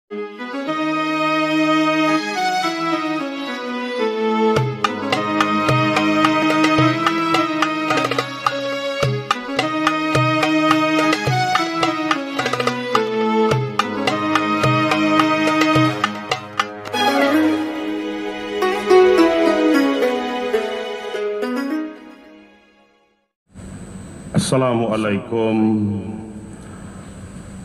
Assalamualaikum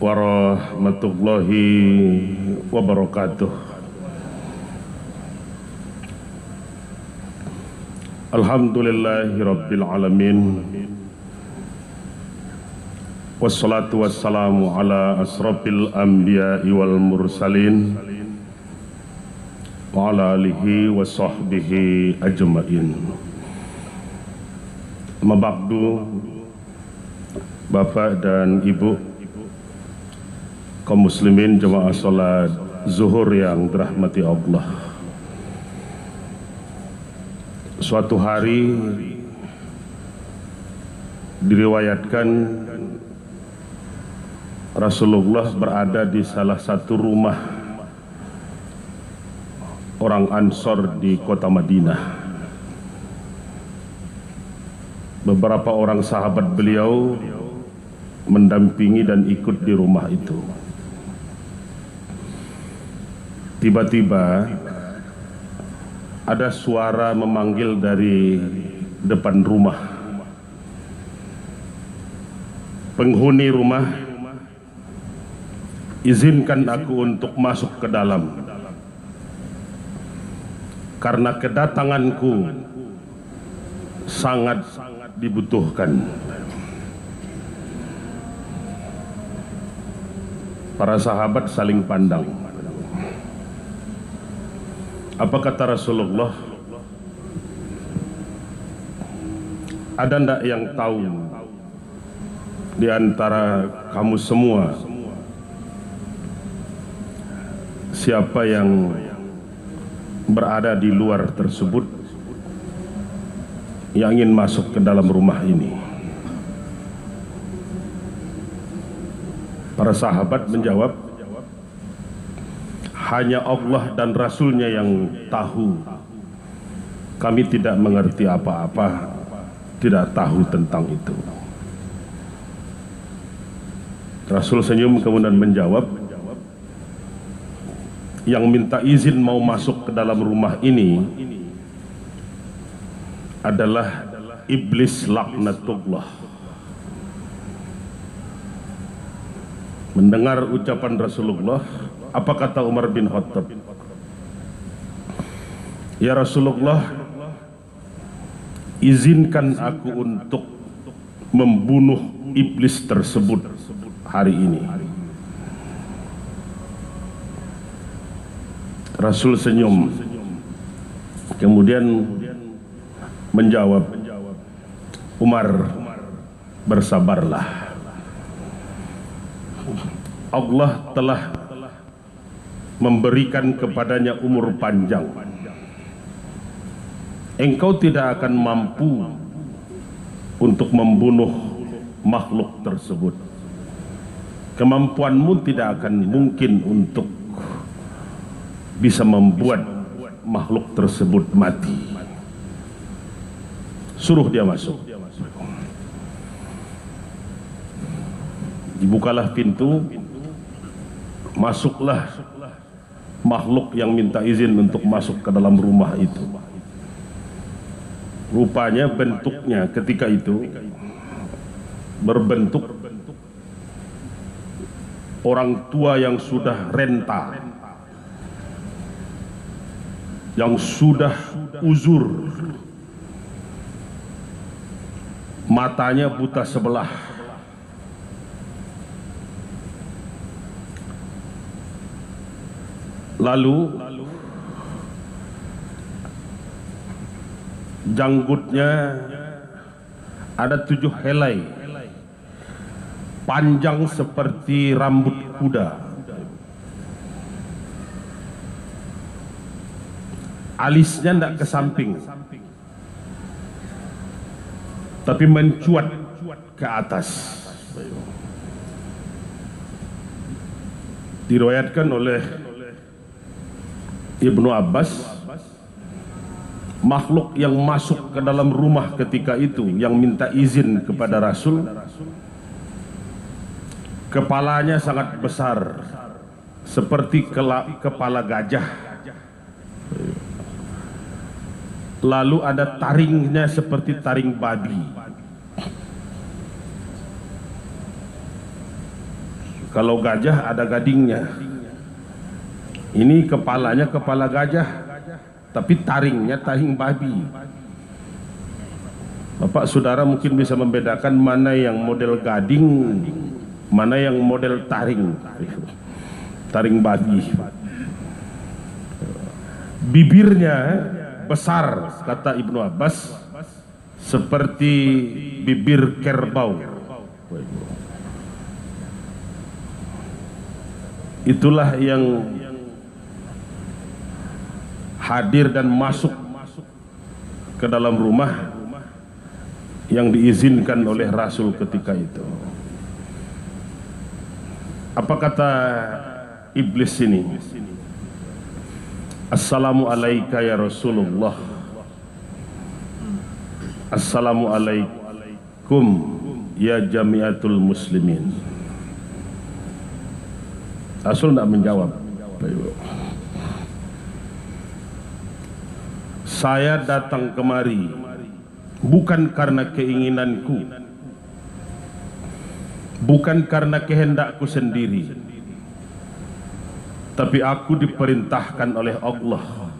warahmatullahi wabarakatuh. Alhamdulillahi rabbil alamin. Wassalatu wassalamu ala asrafil anbiya'i wal mursalin wa ala alihi wa sahbihi ajma'in. Amma ba'du, Bapak dan Ibu kaum muslimin jemaah salat zuhur yang dirahmati Allah. Suatu hari diriwayatkan Rasulullah berada di salah satu rumah orang Ansor di kota Madinah. Beberapa orang sahabat beliau mendampingi dan ikut di rumah itu. Tiba-tiba ada suara memanggil dari depan rumah. Penghuni rumah, izinkan aku untuk masuk ke dalam, karena kedatanganku sangat dibutuhkan. Para sahabat saling pandang. Apa kata Rasulullah? Ada ndak yang tahu di antara kamu semua siapa yang berada di luar tersebut yang ingin masuk ke dalam rumah ini? Para sahabat menjawab, hanya Allah dan Rasulnya yang tahu. Kami tidak mengerti apa-apa, tidak tahu tentang itu. Rasul senyum kemudian menjawab, yang minta izin mau masuk ke dalam rumah ini adalah iblis laknatullah. Mendengar ucapan Rasulullah, apa kata Umar bin Khattab? Ya Rasulullah, izinkan aku untuk membunuh iblis tersebut hari ini. Rasul senyum, kemudian menjawab, Umar, bersabarlah. Allah telah memberikan kepadanya umur panjang. Engkau tidak akan mampu untuk membunuh makhluk tersebut. Kemampuanmu tidak akan mungkin untuk bisa membuat makhluk tersebut mati. Suruh dia masuk. Dibukalah pintu, masuklah makhluk yang minta izin untuk masuk ke dalam rumah itu. Rupanya bentuknya ketika itu berbentuk orang tua yang sudah renta, yang sudah uzur, matanya buta sebelah, lalu janggutnya ada 7 helai, panjang seperti rambut kuda. Alisnya tidak ke samping, tapi mencuat ke atas. Diriwayatkan oleh Ibnu Abbas, makhluk yang masuk ke dalam rumah ketika itu yang minta izin kepada Rasul, kepalanya sangat besar seperti kepala gajah, lalu ada taringnya seperti taring babi. Kalau gajah ada gadingnya, ini kepalanya kepala gajah, tapi taringnya taring babi. Bapak saudara mungkin bisa membedakan mana yang model gading, mana yang model taring babi. Bibirnya besar, kata Ibnu Abbas, seperti bibir kerbau. Itulah yang hadir dan masuk ke dalam rumah yang diizinkan oleh Rasul ketika itu. Apa kata iblis ini? Assalamu alayka ya Rasulullah, assalamu alaikum ya jamiatul muslimin. Rasul tidak menjawab. Saya datang kemari bukan karena keinginanku, bukan karena kehendakku sendiri, tapi aku diperintahkan oleh Allah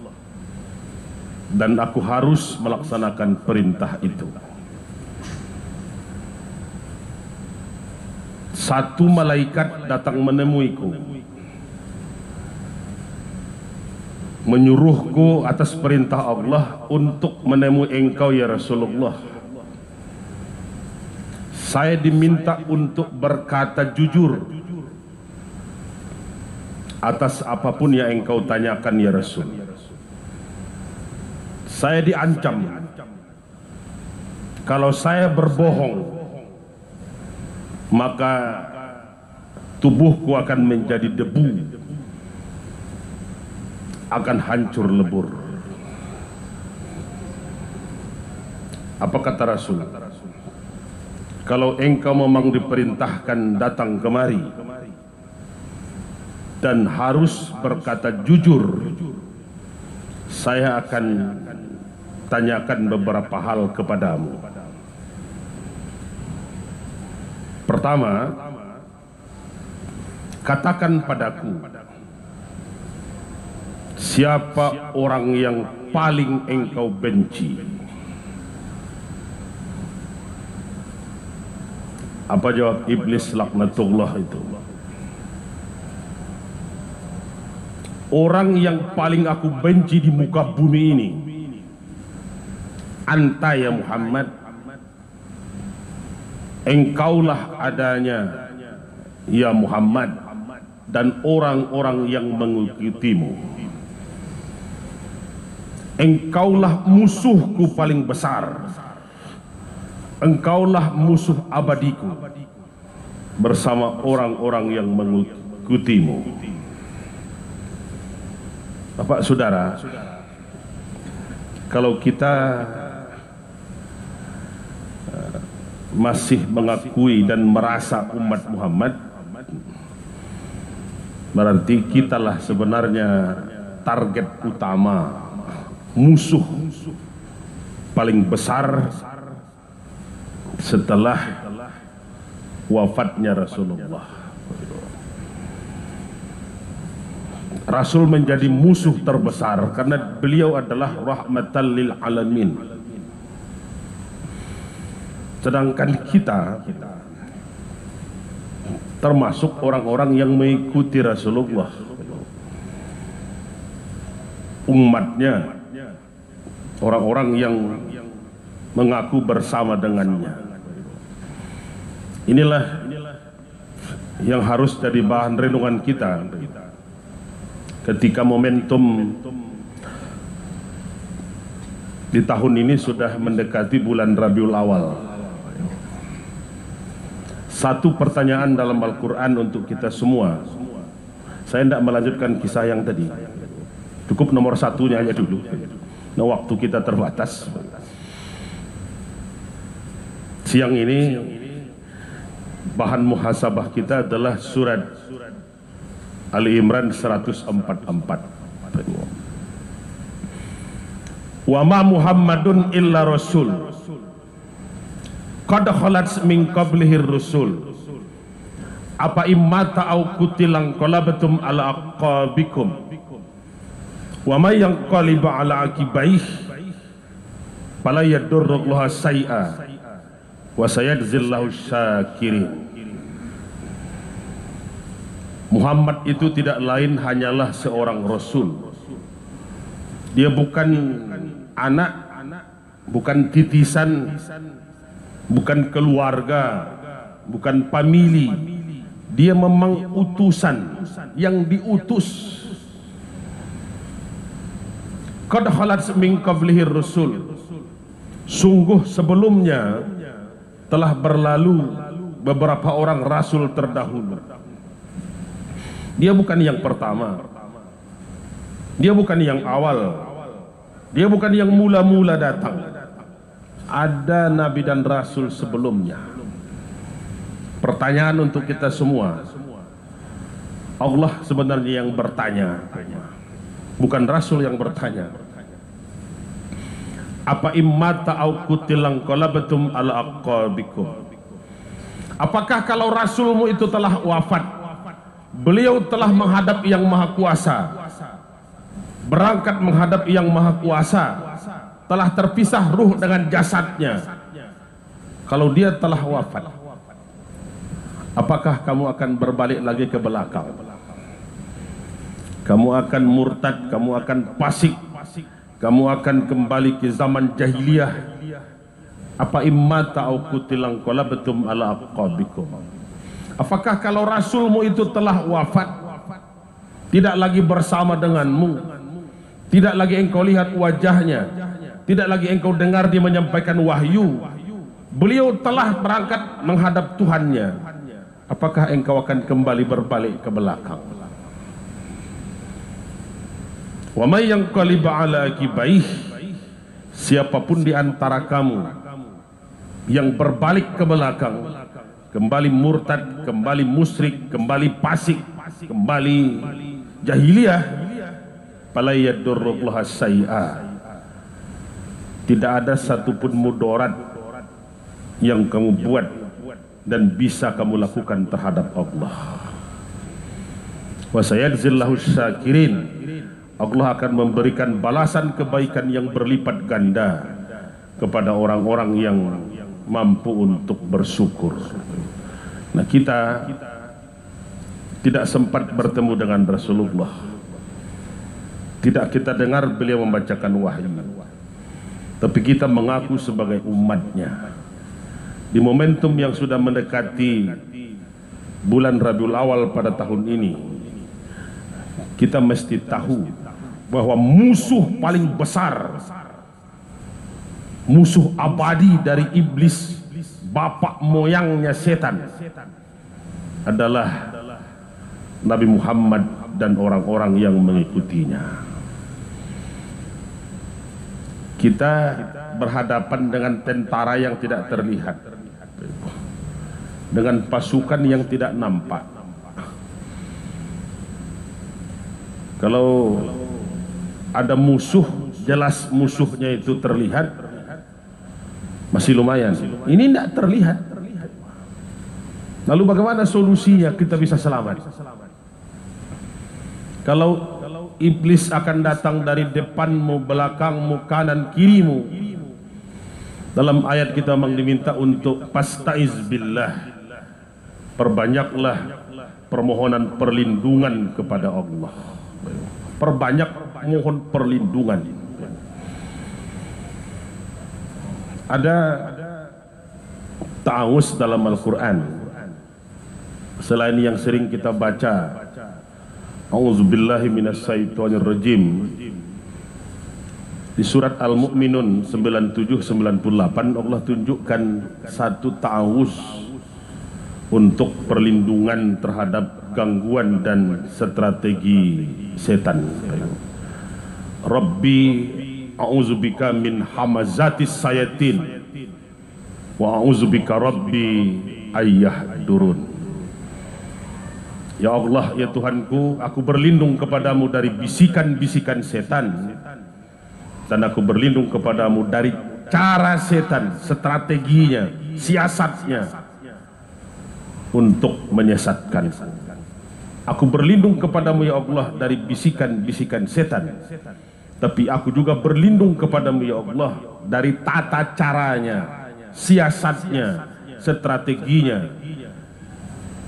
dan aku harus melaksanakan perintah itu. Satu malaikat datang menemuiku, menyuruhku atas perintah Allah untuk menemui engkau ya Rasulullah. Saya diminta untuk berkata jujur atas apapun yang engkau tanyakan ya Rasul. Saya diancam kalau saya berbohong maka tubuhku akan menjadi debu, akan hancur lebur. Apa kata Rasul? Kalau engkau memang diperintahkan datang kemari dan harus berkata jujur, saya akan tanyakan beberapa hal kepadamu. Pertama, katakan padaku, siapa orang yang paling engkau benci? Apa jawab iblis laknatullah itu? Orang yang paling aku benci di muka bumi ini, anta ya Muhammad, engkaulah adanya ya Muhammad, dan orang-orang yang mengikutimu. Engkaulah musuhku paling besar, engkaulah musuh abadiku bersama orang-orang yang mengikutimu. Bapak saudara, kalau kita masih mengakui dan merasa umat Muhammad, berarti kitalah sebenarnya target utama, musuh paling besar setelah wafatnya Rasulullah. Rasul menjadi musuh terbesar karena beliau adalah rahmatan lil alamin. Sedangkan kita termasuk orang-orang yang mengikuti Rasulullah, umatnya, orang-orang yang mengaku bersama dengannya. Inilah yang harus jadi bahan renungan kita ketika momentum di tahun ini sudah mendekati bulan Rabiul Awal. Satu pertanyaan dalam Al-Quran untuk kita semua, Saya tidak melanjutkan kisah yang tadi. Cukup nomor satunya aja dulu. Nah, waktu kita terbatas. Siang ini bahan muhasabah kita adalah surat Ali Imran 144. Wa ma Muhammadun illa rasul qad khalat min qablihir rusul apa immata au kutilang qalabatum ala aqabikum wa may yanqalib ala aqibaih fala yadurrullaha syai'a wa sayajzillahu syakirin. Muhammad itu tidak lain hanyalah seorang rasul. Dia bukan anak, bukan titisan, bukan keluarga, bukan famili. Dia memang utusan yang diutus. Qad khalat min qablihir rusul. Sungguh sebelumnya telah berlalu beberapa orang rasul terdahulu. Dia bukan yang pertama, dia bukan yang awal, dia bukan yang mula-mula datang. Ada nabi dan rasul sebelumnya. Pertanyaan untuk kita semua, Allah sebenarnya yang bertanya, bukan rasul yang bertanya. Apa immata au kutilang qalabatum ala aqabikum. Apakah kalau rasulmu itu telah wafat, beliau telah menghadap yang maha kuasa, berangkat menghadap yang maha kuasa, telah terpisah ruh dengan jasadnya. Kalau dia telah wafat, apakah kamu akan berbalik lagi ke belakang? Kamu akan murtad, kamu akan fasik, kamu akan kembali ke zaman jahiliyah. Apa immata au kutilang qalabatum ala aqabikum. Apakah kalau rasulmu itu telah wafat, tidak lagi bersama denganmu, tidak lagi engkau lihat wajahnya, tidak lagi engkau dengar dia menyampaikan wahyu, beliau telah berangkat menghadap Tuhannya, apakah engkau akan kembali berbalik ke belakang? Wa may yanqalib ala aqibaih, siapapun di antara kamu yang berbalik ke belakang, kembali murtad, kembali musyrik, kembali fasik, kembali jahiliyah, fala yadurrullaha syai'a, tidak ada satupun mudarat yang kamu buat dan bisa kamu lakukan terhadap Allah. Wa sayajzillahu syakirin, Allah akan memberikan balasan kebaikan yang berlipat ganda kepada orang-orang yang mampu untuk bersyukur. Nah, kita tidak sempat bertemu dengan Rasulullah, tidak kita dengar beliau membacakan wahyu, tapi kita mengaku sebagai umatnya. Di momentum yang sudah mendekati bulan Rabiul Awal pada tahun ini, kita mesti tahu bahwa musuh paling besar, musuh abadi dari iblis, bapak moyangnya setan, adalah Nabi Muhammad dan orang-orang yang mengikutinya. Kita berhadapan dengan tentara yang tidak terlihat, dengan pasukan yang tidak nampak. Kalau ada musuh, jelas musuhnya itu terlihat, masih lumayan. Ini tidak terlihat. Lalu bagaimana solusinya kita bisa selamat? Kalau iblis akan datang dari depanmu, belakangmu, kanan, kirimu, dalam ayat kita memang diminta untuk pastaiz billah, perbanyaklah permohonan perlindungan kepada Allah, perbanyak mohon perlindungan. Ada ta'awuz dalam Al-Quran selain yang sering kita baca, a'udzubillahi minasyaitonirrajim, di surat Al-Mu'minun 97-98 Allah tunjukkan satu ta'awuz untuk perlindungan terhadap gangguan dan strategi setan. Rabbi a'udzubika min hamazatis sayatin wa a'udzubika rabbi ayyahdurun. Ya Allah, ya Tuhanku, aku berlindung kepadamu dari bisikan-bisikan setan, dan aku berlindung kepadamu dari cara setan, strateginya, siasatnya untuk menyesatkan. Aku berlindung kepadamu ya Allah dari bisikan-bisikan setan, tapi aku juga berlindung kepadamu ya Allah dari tata caranya, siasatnya, strateginya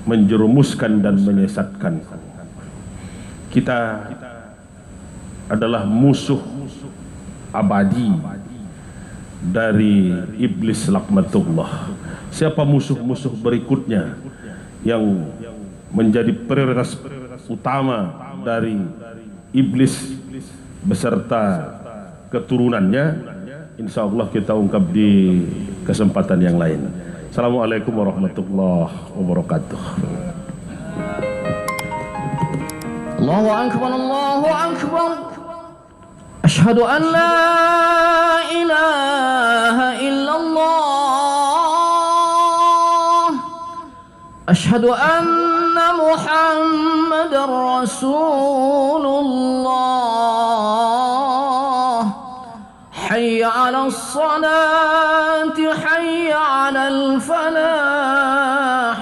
menjerumuskan dan menyesatkan. Kita adalah musuh abadi dari iblis laknatullah. Siapa musuh-musuh berikutnya yang menjadi prioritas utama dari iblis beserta keturunannya? Insya Allah kita ungkap di kesempatan yang lain. Assalamualaikum warahmatullahi wabarakatuh. Allahu akbar, Allahu akbar. Asyhadu an la ilaha illallah. Asyhadu anna Muhammadar Rasulullah. Hayya 'alas salati, hayya 'alal falah.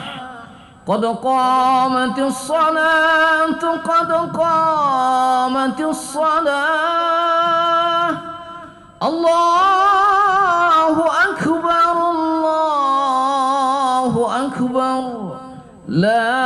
Qad qamatis salatu, qad qamatis salah. Allahu akbar, Allahu akbar. La